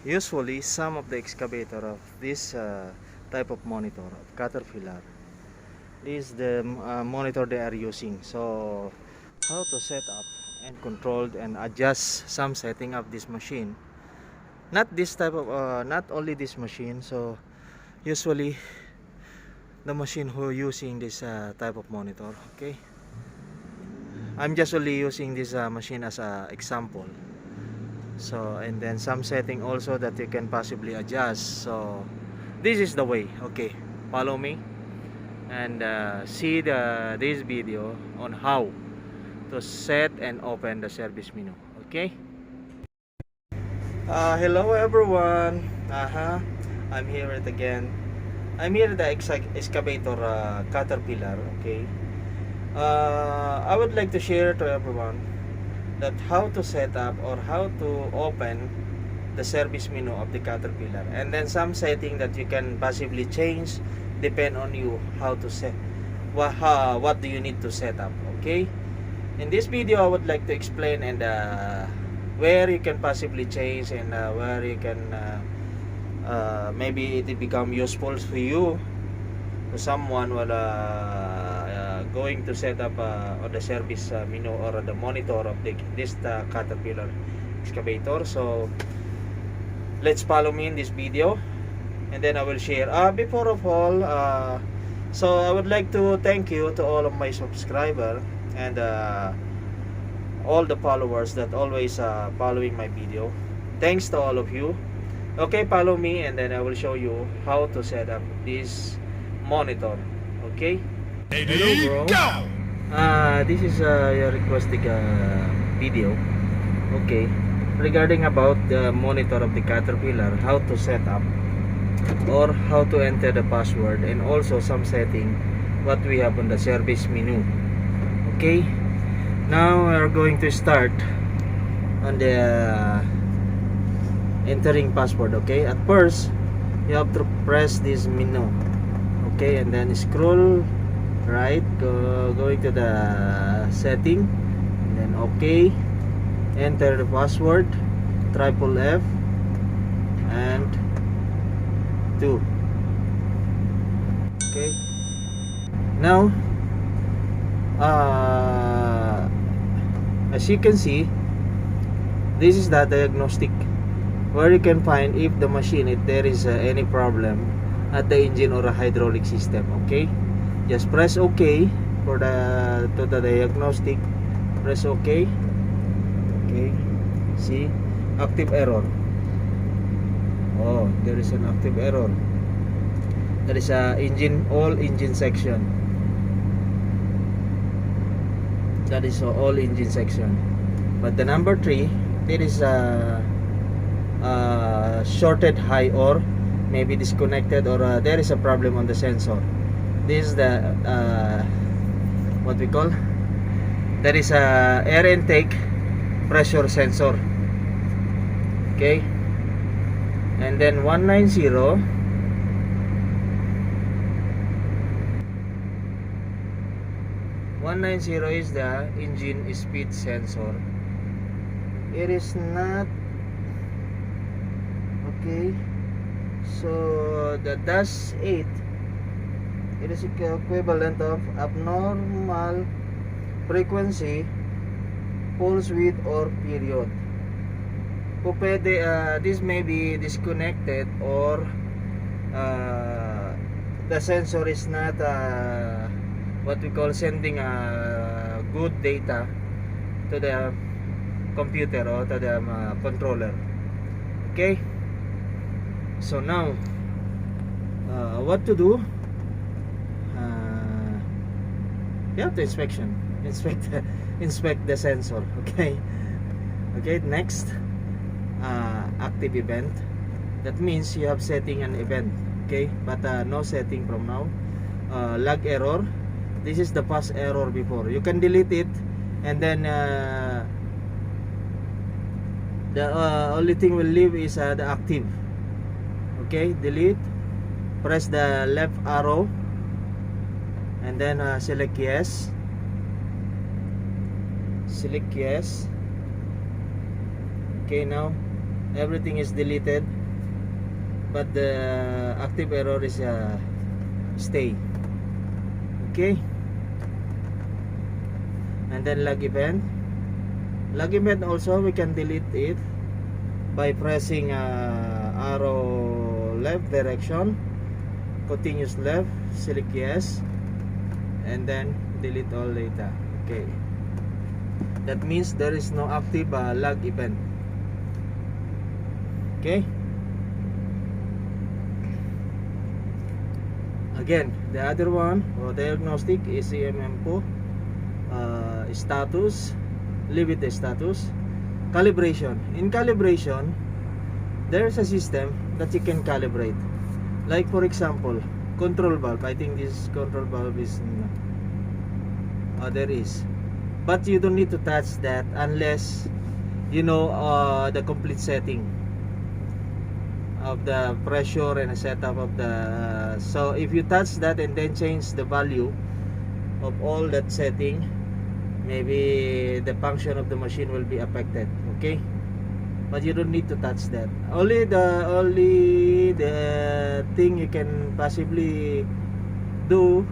Usually some of the excavator of this type of monitor of Caterpillar, this is the monitor they are using. So how to set up and control and adjust some setting of this machine, not this type of not only this machine. So usually the machine who using this type of monitor. Okay, I'm just only using this machine as a example. So, and then some setting also that you can possibly adjust. So this is the way. Okay, follow me and see this video on how to set and open the service menu. Okay, hello everyone. I'm here it again. I'm here at the excavator Caterpillar. Okay, I would like to share to everyone that how to set up or how to open the service menu of the Caterpillar, and then some setting that you can possibly change depend on you how to set what do you need to set up. Okay, in this video I would like to explain and where you can possibly change and where you can maybe it become useful for you, to someone while going to set up on the service menu or the monitor of this Caterpillar excavator. So let's follow me in this video and then I will share. Before of all, so I would like to thank you to all of my subscribers and all the followers that always following my video. Thanks to all of you. Okay, follow me and then I will show you how to set up this monitor. Okay, hello bro. This is your requested video. Okay, regarding about the monitor of the Caterpillar, how to set up or how to enter the password, and also some setting what we have on the service menu. Okay, now we are going to start on the entering password. Okay, at first you have to press this menu. Okay, and then scroll right, going to the setting, and then okay, enter the password, triple F and 2. Okay, now as you can see, this is the diagnostic where you can find if the machine, if there is any problem at the engine or a hydraulic system. Okay, just press OK for the diagnostic. Press OK. Okay, see, active error. Oh, there is an active error. There is a all engine section. That is all engine section. But the number 3, there is a shorted high or maybe disconnected, or there is a problem on the sensor. This is the what we call, there is a air intake pressure sensor. Okay, and then 190 is the engine speed sensor. It is not okay. So the dash 8, it is equivalent of abnormal frequency, pulse width or period. Pwede, this may be disconnected, or the sensor is not what we call sending good data to the computer or to the controller. Okay, so now what to do? You have to inspect the sensor. Okay, next, active event. That means you have setting an event. Okay, but no setting from now. Log error, this is the past error before. You can delete it, and then the only thing will leave is the active. Okay, delete, press the left arrow and then select yes. Okay, now everything is deleted, but the active error is stay. Okay, and then log event. Log event also we can delete it by pressing arrow left direction, continuous left, select yes, and then delete all data. Okay, that means there is no active log event. Okay, again the other one, or diagnostic, is EMM status, leave it the status. Calibration. In calibration, there's a system that you can calibrate. Like for example, control valve. I think this control valve is there is, but you don't need to touch that unless you know the complete setting of the pressure and the setup of the so if you touch that and then change the value of all that setting, maybe the function of the machine will be affected. Okay, but you don't need to touch that. Only the thing you can possibly do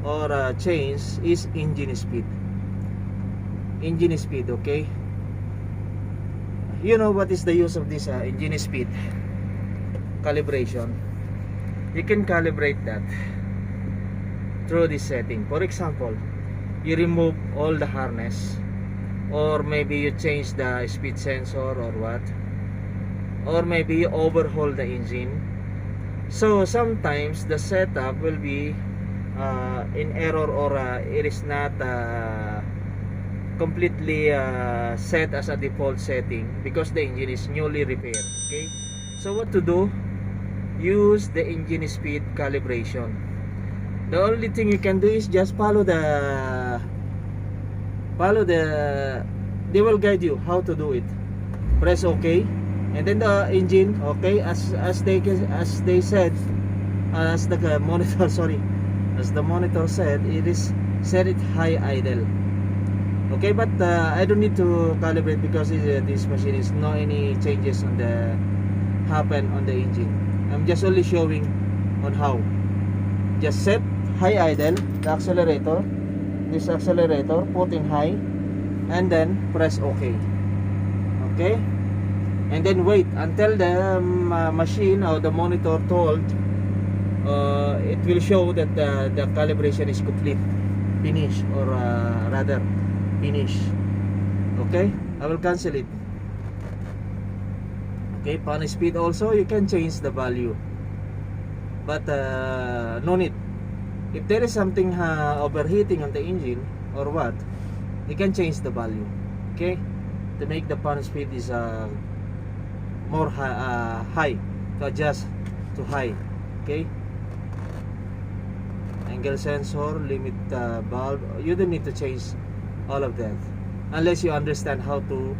or change is engine speed. Okay, you know what is the use of this engine speed calibration? You can calibrate that through this setting. For example, you remove all the harness, or maybe you change the speed sensor or what, or maybe you overhaul the engine. So sometimes the setup will be in error, or it is not completely set as a default setting because the engine is newly repaired. Okay, so what to do? Use the engine speed calibration. The only thing you can do is just follow the they will guide you how to do it. Press OK, and then the engine, okay, as the monitor as the monitor said, it is set it high idle. Okay, but I don't need to calibrate because this machine is no any changes on the happen on the engine. I'm just only showing on how. Just set high idle, the accelerator, this accelerator, put in high, and then press OK. Okay, and then wait until the machine or the monitor told it will show that the calibration is complete, finish, or rather finish. Okay, I will cancel it. Okay, pan speed also you can change the value, but no need. If there is something overheating on the engine or what, you can change the value. Okay, to make the pan speed is more high, to adjust to high. Okay, angle sensor, limit valve, you don't need to change all of that unless you understand how to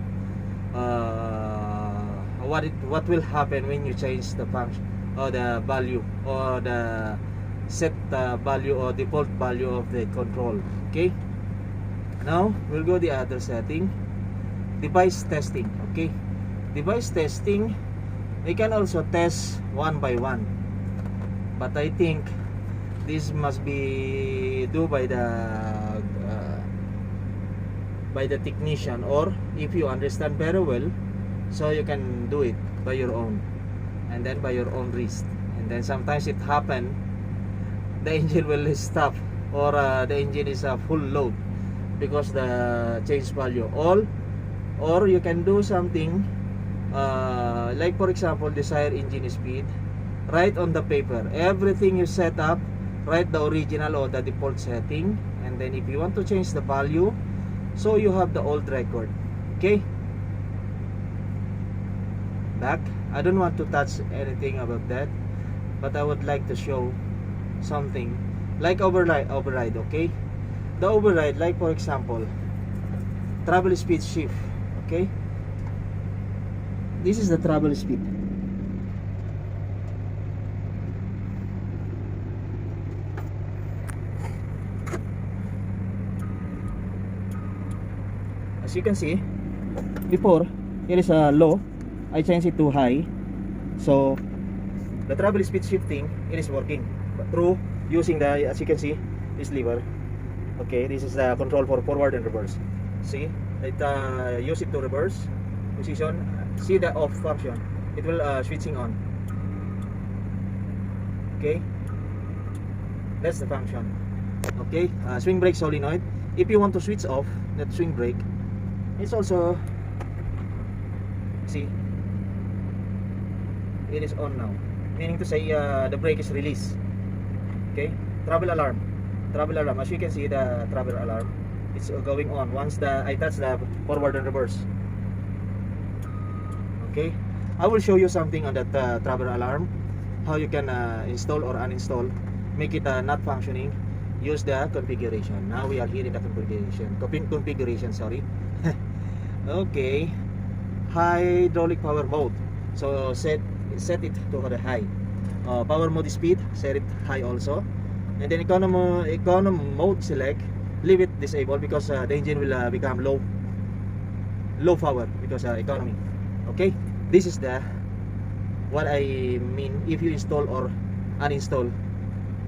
what will happen when you change the function or the value or the set value or default value of the control. Okay, now we'll go the other setting, device testing. Okay, device testing, we can also test one by one, but I think this must be do by the technician, or if you understand very well, so you can do it by your own, and then by your own risk. And then sometimes it happen the engine will stop, or the engine is a full load because the change value all, or you can do something like for example desired engine speed, write on the paper everything you set up, write the original or the default setting, and then if you want to change the value, so you have the old record. Okay, back. I don't want to touch anything about that, but I would like to show something like override. Okay, the override, like for example travel speed shift. Okay, this is the travel speed. As you can see, before it is a low, I change it to high. So the travel speed shifting, it is working through using the, as you can see, this lever. Okay, this is the control for forward and reverse. See, it use it to reverse position. See the off function, it will switching on. Okay, that's the function. Okay, swing brake solenoid. If you want to switch off that swing brake, it's also, see, it is on now, meaning to say the brake is released. Okay, travel alarm, as you can see, the travel alarm, it's going on once I touch the forward and reverse. Okay, I will show you something on that travel alarm, how you can install or uninstall, make it not functioning. Use the configuration. Now we are here in the configuration, sorry. Okay, hydraulic power mode, so set it to the high. Power mode speed, set it high also. And then economy mode, select, leave it disabled because the engine will become low power because economy. Okay, this is the what I mean if you install or uninstall,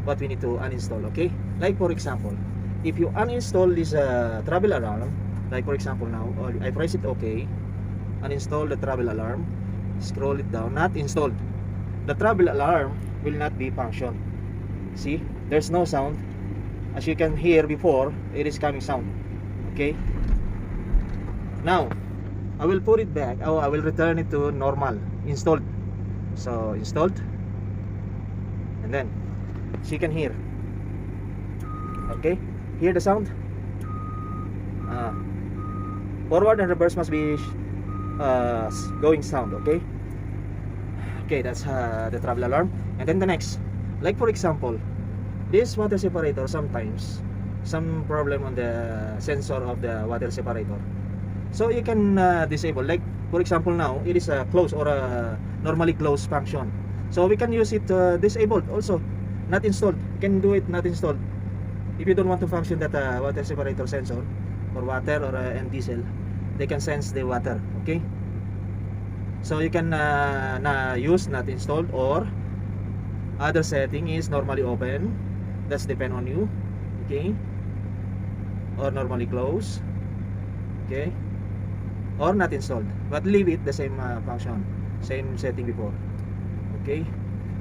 what we need to uninstall. Okay, like for example, if you uninstall this travel alarm, like for example now, I press it OK, uninstall the travel alarm, scroll it down, not installed, the travel alarm will not be function. See, there's no sound. As you can hear before, it is coming sound. Okay, now I will put it back. I will return it to normal, installed. So installed, and then so you can hear. Okay, hear the sound. Forward and reverse must be going sound. Okay, that's the travel alarm. And then the next, like for example, this water separator, sometimes some problem on the sensor of the water separator, so you can disable. Like for example now, it is a close or a normally closed function, so we can use it disabled also, not installed. You can do it not installed if you don't want to function that water separator sensor for water or and diesel. They can sense the water. Okay, so you can use not installed, or other setting is normally open, that's depend on you. Okay, or normally close. Okay, or not installed, but leave it the same function, same setting before. Okay,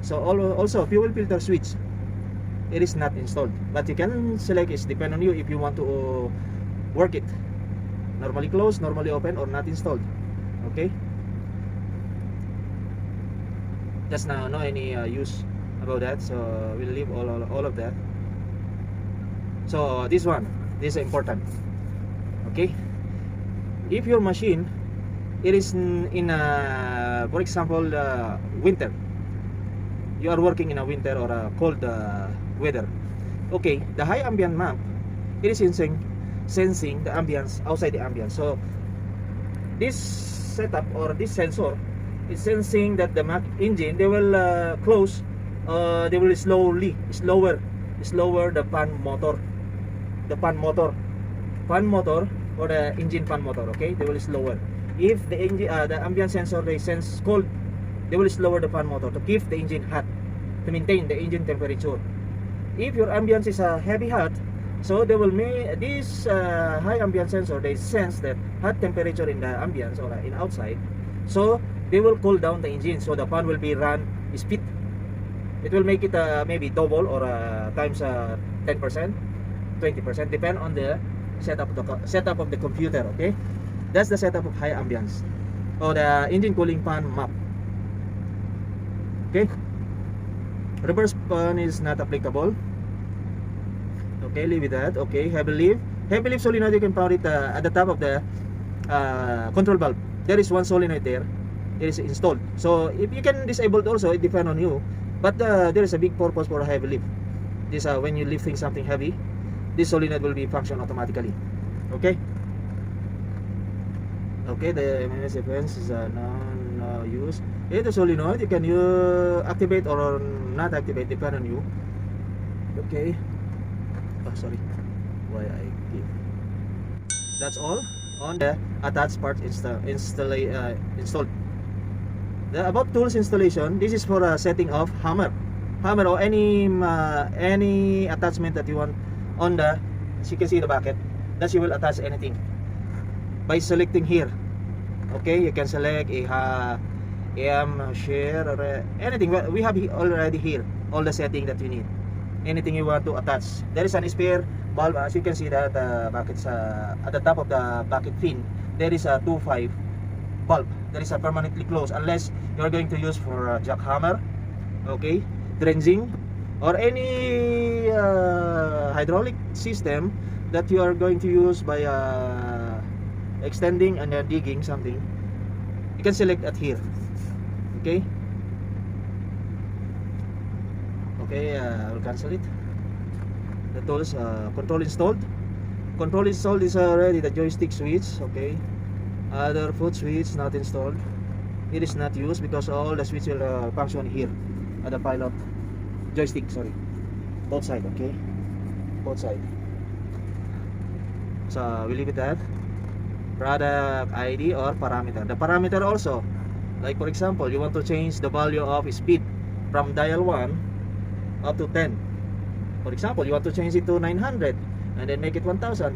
so also fuel filter switch, it is not installed, but you can select, is depend on you if you want to work it normally closed, normally open, or not installed. Okay, that's now no any use about that, so we'll leave all of that. So this is important. Okay, if your machine, it is in for example winter, you are working in a winter or a cold weather. Okay, the high ambient map, it is sensing the ambience outside the ambience. So this setup or this sensor is sensing that the Mac engine, they will close, they will slower the fan motor or the engine fan motor. Okay, they will slower. If the engine the ambient sensor, they sense cold, they will slower the fan motor to keep the engine hot, to maintain the engine temperature. If your ambience is heavy hot, so they will make this high ambient sensor, they sense that hot temperature in the ambience or in outside, so they will cool down the engine, so the fan will be run speed. It will make it maybe double or times 10%, 20%, depend on the setup of the computer. Okay, that's the setup of high ambience or the engine cooling fan map. Okay, reverse fan is not applicable. Okay, leave it that. Okay, heavy leaf solenoid, you can find it at the top of the control valve. There is one solenoid there, it is installed. So if you can disable it also, it depends on you, but there is a big purpose for a heavy lift. This when you lifting something heavy, this solenoid will be function automatically. Okay, the MMS events is non-use. The solenoid, you can activate or not activate, depend on you. Okay, oh sorry, why I give. That's all on the attached part installed. About tools installation, this is for setting of hammer or any attachment that you want on the, as you can see the bucket, that you will attach anything by selecting here. Okay, you can select a share or anything. We have already here all the setting that you need. Anything you want to attach. There is an spare valve, as you can see that buckets at the top of the bucket fin. There is a 2.5 valve. There is a permanently closed unless you are going to use for jackhammer, okay, dredging, or any hydraulic system that you are going to use by extending and digging something. You can select at here. Okay. Okay, I'll cancel it. The tools, control installed. Control installed is already the joystick switch. Okay. Other foot switch not installed. It is not used because all the switch will function here at the pilot joystick. Sorry, both side. Okay, both side. So we leave it at product ID or parameter. The parameter also, like for example, you want to change the value of speed from dial 1 up to 10. For example, you want to change it to 900 and then make it 1000.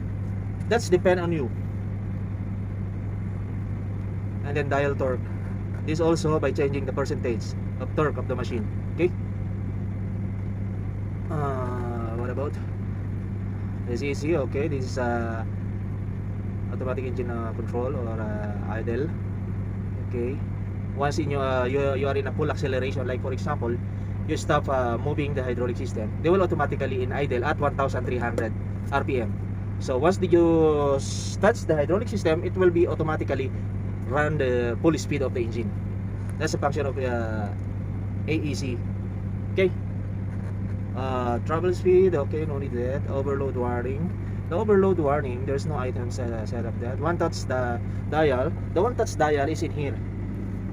That's depend on you. And then dial torque. This also by changing the percentage of torque of the machine. Okay. What about this? Easy. Okay, this is automatic engine control or idle. Okay. Once in you are in a full acceleration, like for example, you stop moving the hydraulic system, they will automatically in idle at 1300 RPM. So once you touch the hydraulic system, it will be automatically run the full speed of the engine. That's a function of AEC. Okay. Travel speed. Okay, no need that. Overload warning. The overload warning, there's no item set up that. One touch the dial. The one touch dial is in here.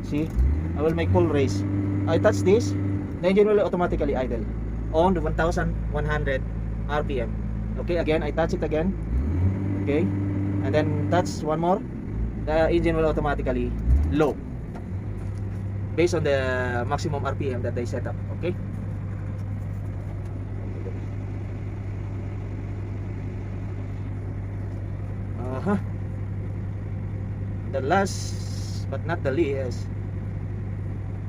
See, I will make full race. I touch this, the engine will automatically idle on the 1100 RPM. Okay, again I touch it again. Okay, and then touch one more, the engine will automatically low based on the maximum RPM that they set up. Okay. The last but not the least,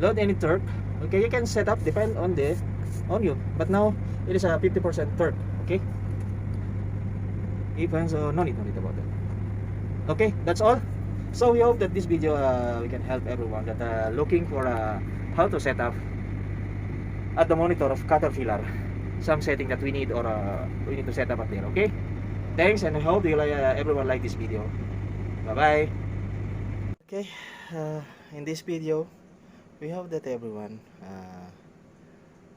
load any torque. Okay, you can set up depend on you, but now it is a 50% torque. Okay, even so no need about that. Okay, that's all. So we hope that this video we can help everyone that looking for how to set up at the monitor of Caterpillar some setting that we need or we need to set up up there. Okay, thanks, and I hope you everyone like this video. Bye bye. Okay, in this video we hope that everyone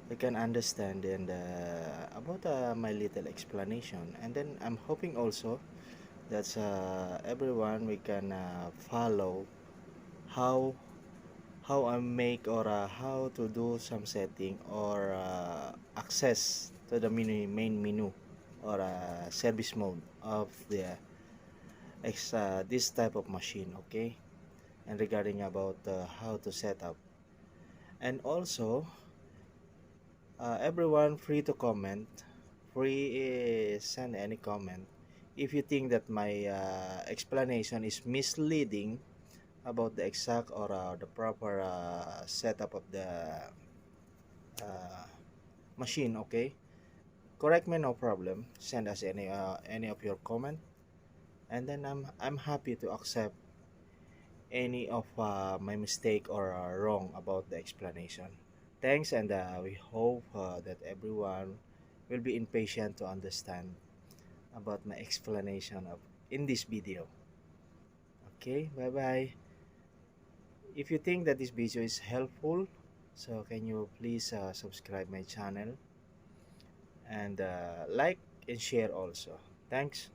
we can understand and about my little explanation, and then I'm hoping also that everyone we can follow how I make or how to do some setting or access to the main menu or service mode of the this type of machine. Okay, and regarding about how to set up, and also everyone free to comment, free send any comment if you think that my explanation is misleading about the exact or the proper setup of the machine. Okay, correct me, no problem. Send us any of your comment, and then I'm happy to accept any of my mistake or wrong about the explanation. Thanks, and we hope that everyone will be impatient to understand about my explanation of in this video. Okay, bye bye. If you think that this video is helpful, so can you please subscribe my channel and like and share also. Thanks.